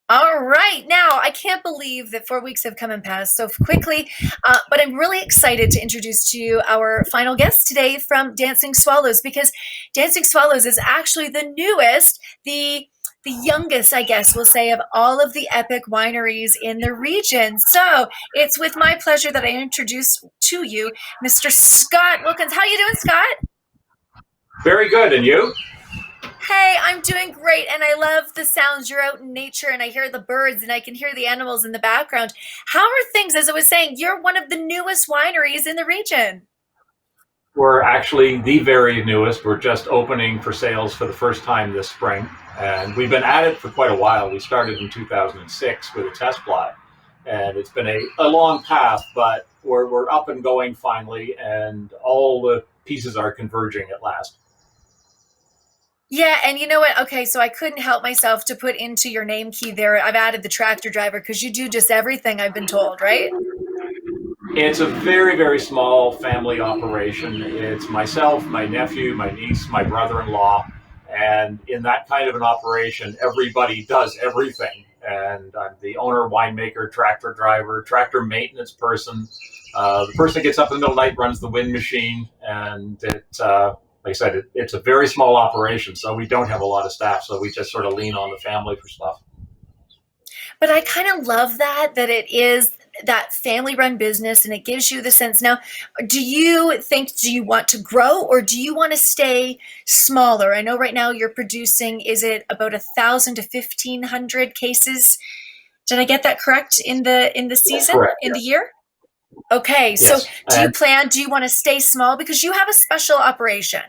All right. Now, I can't believe that 4 weeks have come and passed so quickly, but I'm really excited to introduce to you our final guest today from Dancing Swallows because Dancing Swallows is actually the newest, the youngest, I guess we'll say, of all of the epic wineries in the region. So it's with my pleasure that I introduce to you Mr. Scott Wilkins. How you doing, Scott? Very good. And you? Hey, I'm doing great, and I love the sounds. You're out in nature, and I hear the birds, and I can hear the animals in the background. How are things? As I was saying, you're one of the newest wineries in the region. We're actually the very newest. We're just opening for sales for the first time this spring. And we've been at it for quite a while. We started in 2006 with a test plot. And it's been a long path, but we're up and going finally. And all the pieces are converging at last. Yeah, and you know what? Okay, so I couldn't help myself to put into your name key there. I've added the tractor driver because you do just everything I've been told, right? It's a very, very small family operation. It's myself, my nephew, my niece, my brother in law. And in that kind of an operation, everybody does everything. And I'm the owner, winemaker, tractor driver, tractor maintenance person. The person that gets up in the middle of the night runs the wind machine. And like I said, it's a very small operation. So we don't have a lot of staff. So we just sort of lean on the family for stuff. But I kind of love that it is that family run business and it gives you the sense. Now, do you want to grow or do you want to stay smaller? I know right now you're producing, is it about 1,000 to 1,500 cases? Did I get that correct in the That's season, correct. in the Yes. year? Okay, so Yes. And do you want to stay small because you have a special operation?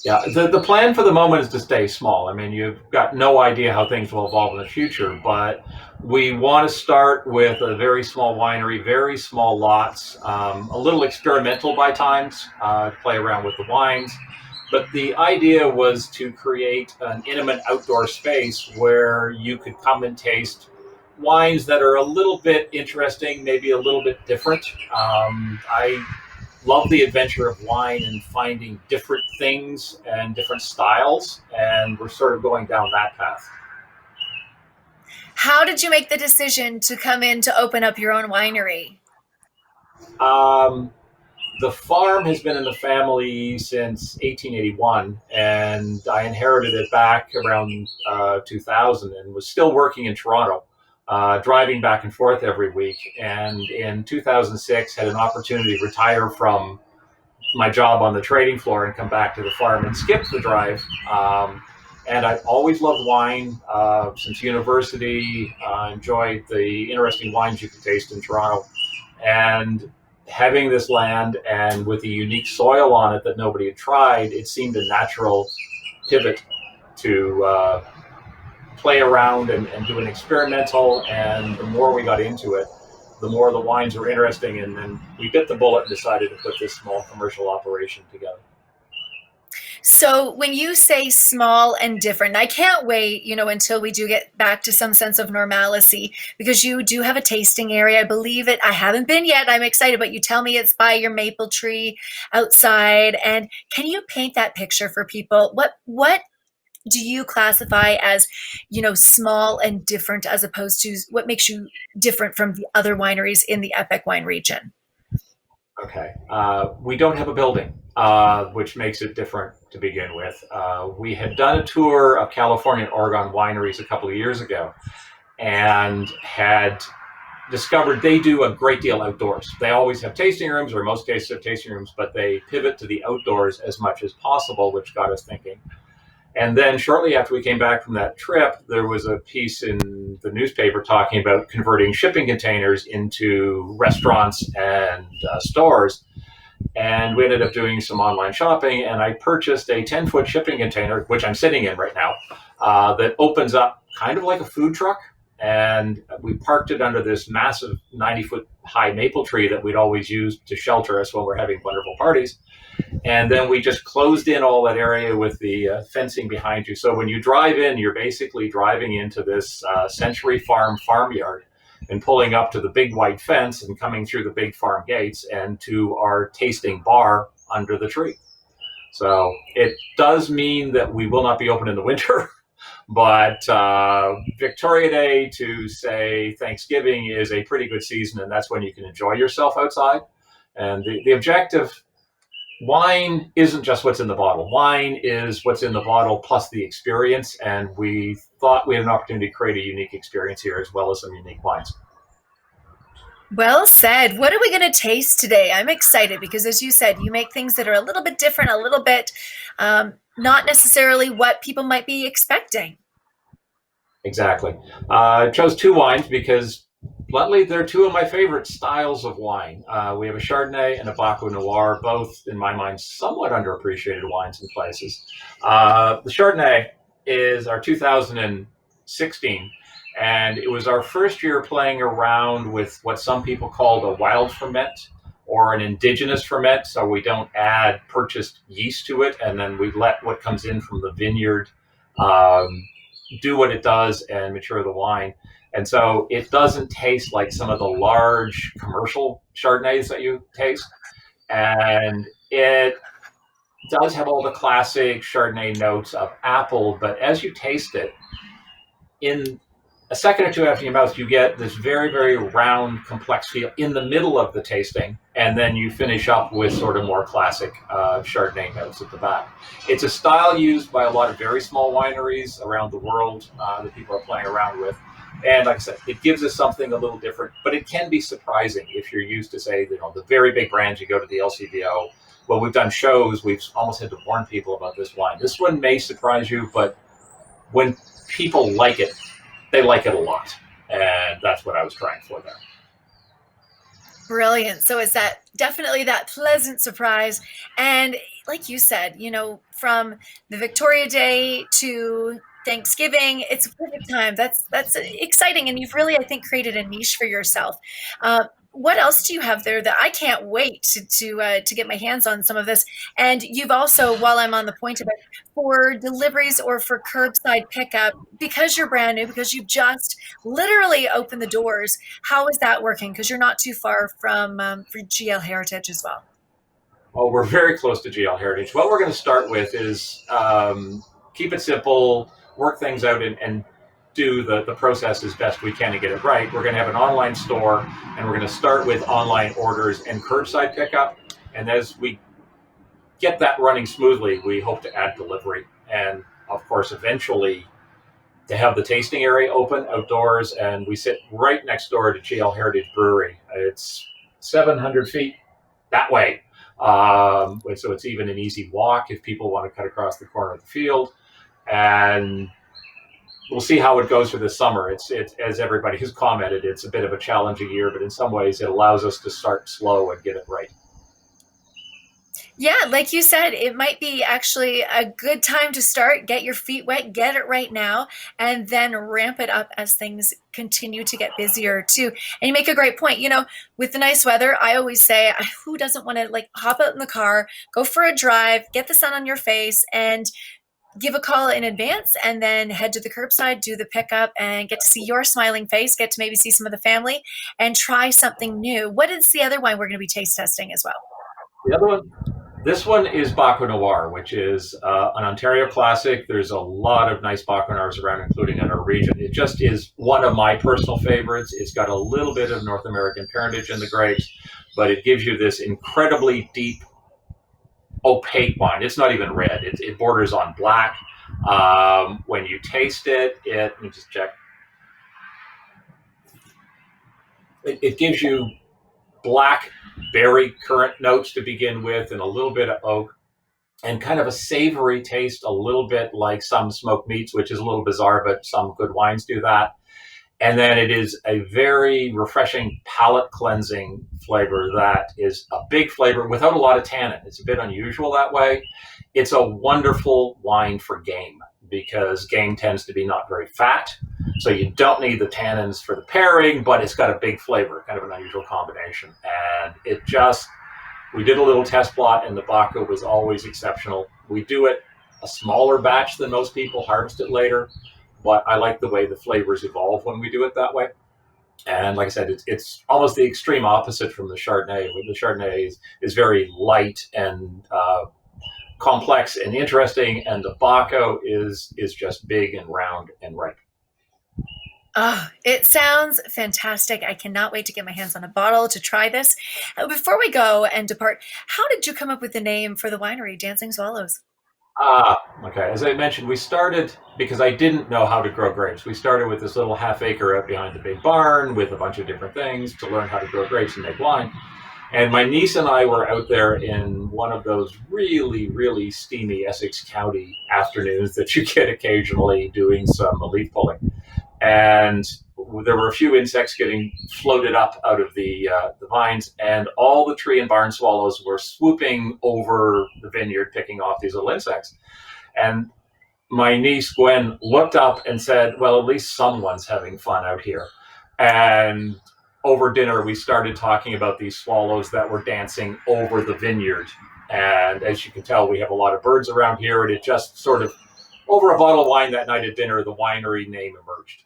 yeah, the plan for the moment is to stay small. I mean, you've got no idea how things will evolve in the future, but we want to start with a very small winery, very small lots, a little experimental by times, to play around with the wines. But the idea was to create an intimate outdoor space where you could come and taste wines that are a little bit interesting, maybe a little bit different. I love the adventure of wine and finding different things and different styles, and we're sort of going down that path. How did you make the decision to come in to open up your own winery? Um, the farm has been in the family since 1881, and I inherited it back around 2000 and was still working in Toronto, driving back and forth every week. And in 2006, had an opportunity to retire from my job on the trading floor and come back to the farm and skip the drive. And I've always loved wine since university. Enjoyed the interesting wines you can taste in Toronto, and having this land and with the unique soil on it that nobody had tried, it seemed a natural pivot to play around and do an experimental. And the more we got into it, the more the wines were interesting. And then we bit the bullet and decided to put this small commercial operation together. So when you say small and different, I can't wait, until we do get back to some sense of normalcy because you do have a tasting area. I believe it. I haven't been yet. I'm excited, but you tell me it's by your maple tree outside. And can you paint that picture for people? What do you classify as, small and different as opposed to what makes you different from the other wineries in the Epic Wine region? Okay. We don't have a building, which makes it different to begin with. We had done a tour of California and Oregon wineries a couple of years ago and had discovered they do a great deal outdoors. They always have tasting rooms, or in most cases have tasting rooms, but they pivot to the outdoors as much as possible, which got us thinking. And then shortly after we came back from that trip, there was a piece in the newspaper talking about converting shipping containers into restaurants and stores. And we ended up doing some online shopping, and I purchased a 10-foot shipping container, which I'm sitting in right now, that opens up kind of like a food truck. And we parked it under this massive 90-foot high maple tree that we'd always used to shelter us when we're having wonderful parties. And then we just closed in all that area with the fencing behind you. So when you drive in, you're basically driving into this Century Farm farmyard and pulling up to the big white fence and coming through the big farm gates and to our tasting bar under the tree. So it does mean that we will not be open in the winter, But Victoria Day to, say, Thanksgiving is a pretty good season, and that's when you can enjoy yourself outside. And the objective, wine isn't just what's in the bottle. Wine is what's in the bottle plus the experience. And we thought we had an opportunity to create a unique experience here as well as some unique wines. Well said. What are we going to taste today? I'm excited because, as you said, you make things that are a little bit different, a little bit not necessarily what people might be expecting. Exactly. I chose two wines because, bluntly, they're two of my favorite styles of wine. We have a Chardonnay and a Baco Noir, both, in my mind, somewhat underappreciated wines in places. The Chardonnay is our 2016, and it was our first year playing around with what some people call a wild ferment or an indigenous ferment. So we don't add purchased yeast to it, and then we let what comes in from the vineyard um, do what it does and mature the wine. And so it doesn't taste like some of the large commercial Chardonnays that you taste. And it does have all the classic Chardonnay notes of apple, but as you taste it, in a second or two after your mouth, you get this very, very round, complex feel in the middle of the tasting, and then you finish up with sort of more classic Chardonnay notes at the back. It's a style used by a lot of very small wineries around the world that people are playing around with. And like I said, it gives us something a little different, but it can be surprising if you're used to, say, the very big brands. You go to the LCBO. Well, we've done shows. We've almost had to warn people about this wine. This one may surprise you, but when people like it, they like it a lot. And that's what I was trying for there. Brilliant. So it's that definitely that pleasant surprise. And like you said, from the Victoria Day to Thanksgiving, it's a perfect time. That's exciting, and you've really, I think, created a niche for yourself. What else do you have there that I can't wait to get my hands on some of this? And you've also, while I'm on the point of it, for deliveries or for curbside pickup, because you're brand new, because you've just literally opened the doors. How is that working? Because you're not too far from for GL Heritage as well. Oh, we're very close to GL Heritage. What we're going to start with is keep it simple, work things out, and do the process as best we can to get it right. We're going to have an online store, and we're going to start with online orders and curbside pickup. And as we get that running smoothly, we hope to add delivery. And of course, eventually, to have the tasting area open outdoors. And we sit right next door to GL Heritage Brewery. It's 700 feet that way. So it's even an easy walk if people want to cut across the corner of the field. And we'll see how it goes for this summer. It's as everybody has commented, it's a bit of a challenging year, but in some ways it allows us to start slow and get it right. Yeah, like you said, it might be actually a good time to start, get your feet wet, get it right now, and then ramp it up as things continue to get busier too. And you make a great point. With the nice weather, I always say, who doesn't want to like hop out in the car, go for a drive, get the sun on your face, and give a call in advance, and then head to the curbside, do the pickup, and get to see your smiling face, get to maybe see some of the family, and try something new. What is the other wine we're going to be taste testing as well? The other one, this one is Baco Noir, which is an Ontario classic. There's a lot of nice Baco Noirs around, including in our region. It just is one of my personal favorites. It's got a little bit of North American parentage in the grapes, but it gives you this incredibly deep, opaque wine. It's not even red. It borders on black. When you taste it, let me just check. It gives you black berry currant notes to begin with, and a little bit of oak, and kind of a savory taste, a little bit like some smoked meats, which is a little bizarre, but some good wines do that. And then it is a very refreshing, palate cleansing flavor that is a big flavor without a lot of tannin. It's a bit unusual that way. It's a wonderful wine for game because game tends to be not very fat. So you don't need the tannins for the pairing, but it's got a big flavor, kind of an unusual combination. And we did a little test plot, and the Baco was always exceptional. We do it a smaller batch than most people, harvest it later, but I like the way the flavors evolve when we do it that way. And like I said, it's almost the extreme opposite from the Chardonnay. The Chardonnay is very light and complex and interesting, and the Baco is just big and round and ripe. Oh, it sounds fantastic. I cannot wait to get my hands on a bottle to try this. Before we go and depart, how did you come up with the name for the winery, Dancing Swallows? Okay. As I mentioned, we started because I didn't know how to grow grapes. We started with this little half acre out behind the big barn with a bunch of different things to learn how to grow grapes and make wine. And my niece and I were out there in one of those really, really steamy Essex County afternoons that you get occasionally doing some leaf pulling. And there were a few insects getting floated up out of the vines, and all the tree and barn swallows were swooping over the vineyard, picking off these little insects. And my niece Gwen looked up and said, "Well, at least someone's having fun out here." And over dinner, we started talking about these swallows that were dancing over the vineyard. And as you can tell, we have a lot of birds around here, and it just sort of, over a bottle of wine that night at dinner, the winery name emerged.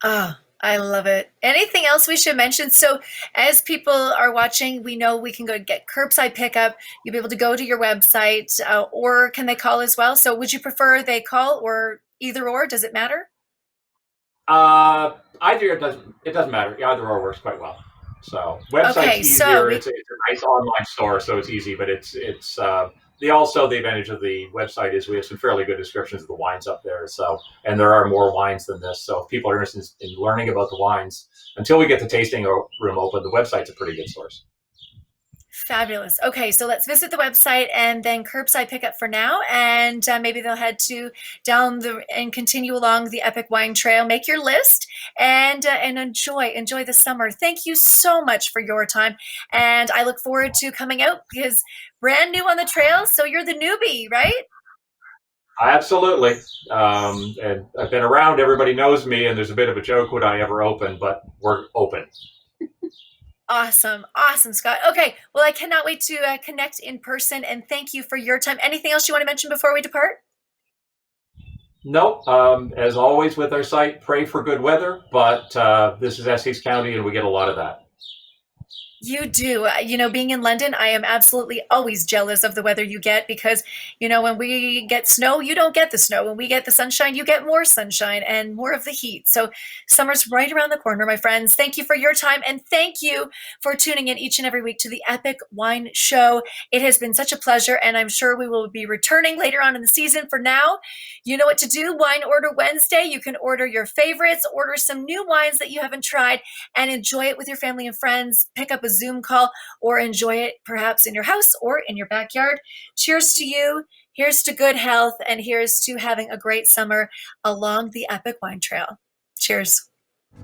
Oh, I love it. Anything else we should mention? So, as people are watching, we know we can go get curbside pickup. You'll be able to go to your website, or can they call as well? So, would you prefer they call or either or? Does it matter? Either it doesn't matter. Either or works quite well. So website's Okay, so easier. we It's a nice online store, so it's easy. But the advantage of the website is we have some fairly good descriptions of the wines up there. So, and there are more wines than this. So if people are interested in learning about the wines, until we get the tasting room open, the website's a pretty good source. fabulous. Okay, so let's visit the website and then curbside pickup for now, and maybe they'll head to down the and continue along the Epic Wine Trail. Make your list and enjoy the summer. Thank you so much for your time, and I look forward to coming out because brand new on the trail. So you're the newbie, right? Absolutely. And I've been around. Everybody knows me, and there's a bit of a joke would I ever open, but we're open. Awesome, awesome, Scott. Okay, well, I cannot wait to connect in person, and thank you for your time. Anything else you want to mention before we depart? Nope. As always with our site, pray for good weather, but this is Essex County, and we get a lot of that. You do. Being in London, I am absolutely always jealous of the weather you get because, when we get snow, you don't get the snow. When we get the sunshine, you get more sunshine and more of the heat. So summer's right around the corner, my friends. Thank you for your time and thank you for tuning in each and every week to the Epic Wine Show. It has been such a pleasure, and I'm sure we will be returning later on in the season. For now, you know what to do. Wine Order Wednesday. You can order your favorites, order some new wines that you haven't tried, and enjoy it with your family and friends. Pick up a Zoom call or enjoy it perhaps in your house or in your backyard. Cheers to you. Here's to good health, and here's to having a great summer along the Epic Wine Trail. Cheers.